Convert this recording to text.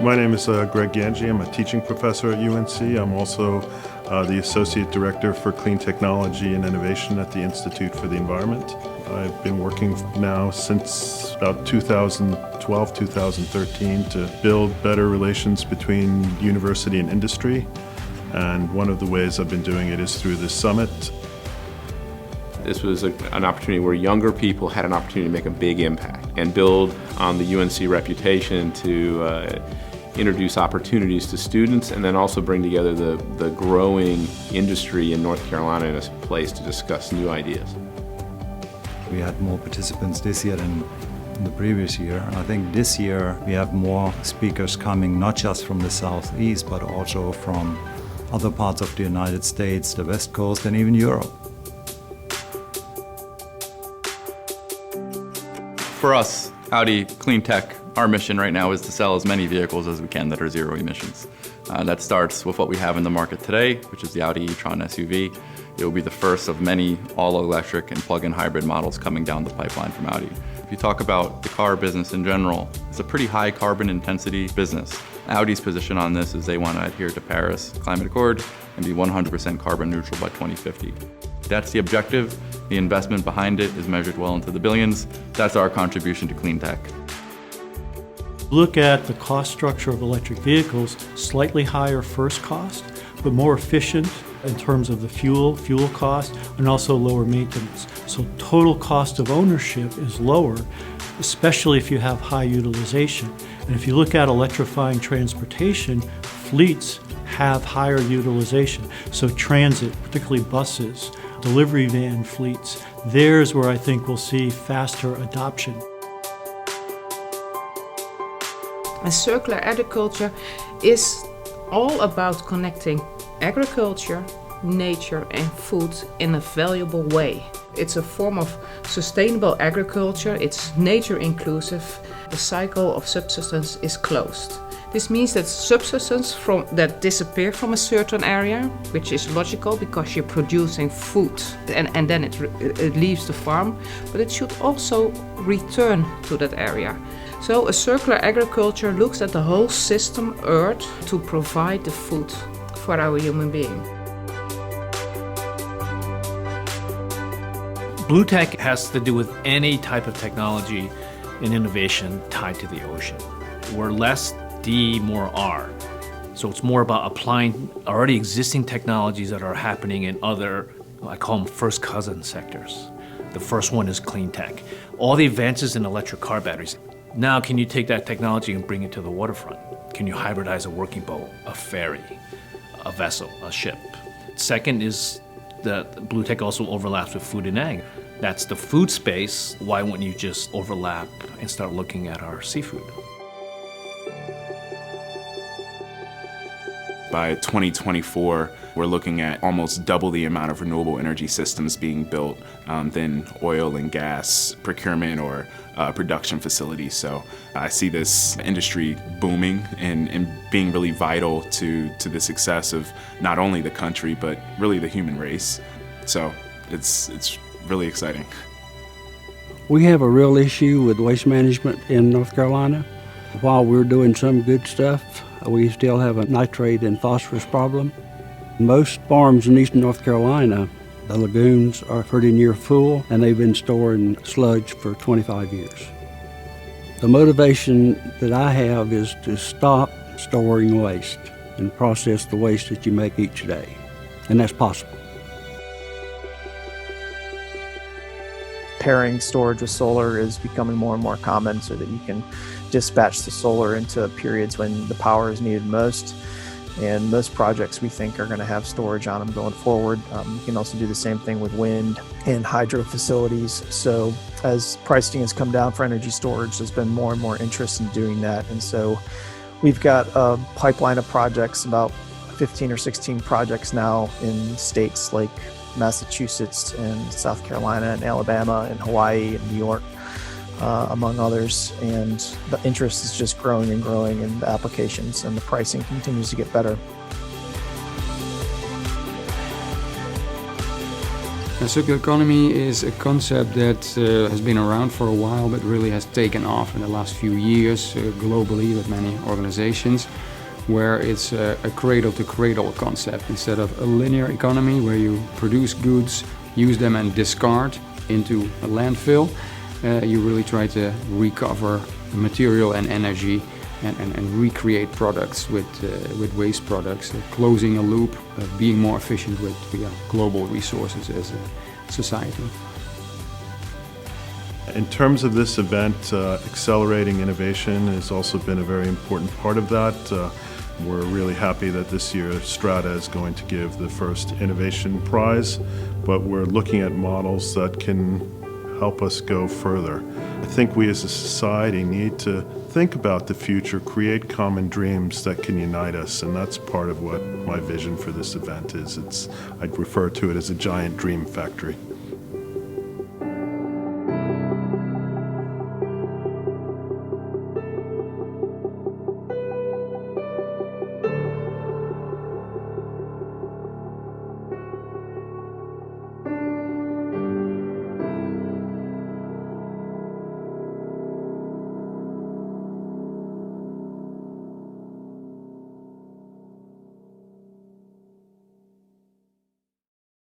My name is Greg Ganji. I'm a teaching professor at UNC. I'm also the Associate Director for Clean Technology and Innovation at the Institute for the Environment. I've been working now since about 2012, 2013 to build better relations between university and industry. And one of the ways I've been doing it is through this summit. This was an opportunity where younger people had an opportunity to make a big impact and build on the UNC reputation to introduce opportunities to students and then also bring together the growing industry in North Carolina in a place to discuss new ideas. We had more participants this year than in the previous year. And I think this year we have more speakers coming not just from the Southeast but also from other parts of the United States, the West Coast, and even Europe. For us, Audi Clean Tech, our mission right now is to sell as many vehicles as we can that are zero emissions. That starts with what we have in the market today, which is the Audi e-tron SUV. It will be the first of many all-electric and plug-in hybrid models coming down the pipeline from Audi. If you talk about the car business in general, it's a pretty high carbon intensity business. Audi's position on this is they want to adhere to Paris Climate Accord and be 100% carbon neutral by 2050. That's the objective. The investment behind it is measured well into the billions. That's our contribution to clean tech. Look at the cost structure of electric vehicles, slightly higher first cost, but more efficient in terms of the fuel cost, and also lower maintenance. So total cost of ownership is lower, especially if you have high utilization. And if you look at electrifying transportation, fleets have higher utilization. So transit, particularly buses, delivery van fleets, there's where I think we'll see faster adoption. And circular agriculture is all about connecting agriculture, nature and food in a valuable way. It's a form of sustainable agriculture, it's nature inclusive, the cycle of subsistence is closed. This means that subsistence that disappear from a certain area, which is logical because you're producing food and then it leaves the farm, but it should also return to that area. So a circular agriculture looks at the whole system, Earth, to provide the food for our human being. Blue tech has to do with any type of technology and innovation tied to the ocean. We're less D, more R. So it's more about applying already existing technologies that are happening in other, I call them first cousin sectors. The first one is clean tech. All the advances in electric car batteries. Now can you take that technology and bring it to the waterfront? Can you hybridize a working boat, a ferry, a vessel, a ship? Second is that blue tech also overlaps with food and ag. That's the food space. Why wouldn't you just overlap and start looking at our seafood? By 2024, we're looking at almost double the amount of renewable energy systems being built than oil and gas procurement or production facilities. So I see this industry booming and being really vital to the success of not only the country, but really the human race. So it's really exciting. We have a real issue with waste management in North Carolina. While we're doing some good stuff, we still have a nitrate and phosphorus problem. Most farms in eastern North Carolina, the lagoons are pretty near full and they've been storing sludge for 25 years. The motivation that I have is to stop storing waste and process the waste that you make each day, and that's possible. Pairing storage with solar is becoming more and more common so that you can dispatch the solar into periods when the power is needed most. And most projects we think are going to have storage on them going forward. You can also do the same thing with wind and hydro facilities. So as pricing has come down for energy storage, there's been more and more interest in doing that. And so we've got a pipeline of projects, about 15 or 16 projects now in states like Massachusetts and South Carolina and Alabama and Hawaii and New York, among others. And the interest is just growing and growing in the applications, and the pricing continues to get better. Circular economy is a concept that has been around for a while but really has taken off in the last few years globally with many organizations, where it's a cradle-to-cradle concept instead of a linear economy where you produce goods, use them and discard into a landfill. You really try to recover material and energy and recreate products with waste products, closing a loop, being more efficient with global resources as a society. In terms of this event, accelerating innovation has also been a very important part of that. We're really happy that this year Strata is going to give the first innovation prize, but we're looking at models that can help us go further. I think we as a society need to think about the future, create common dreams that can unite us, and that's part of what my vision for this event is. I'd refer to it as a giant dream factory.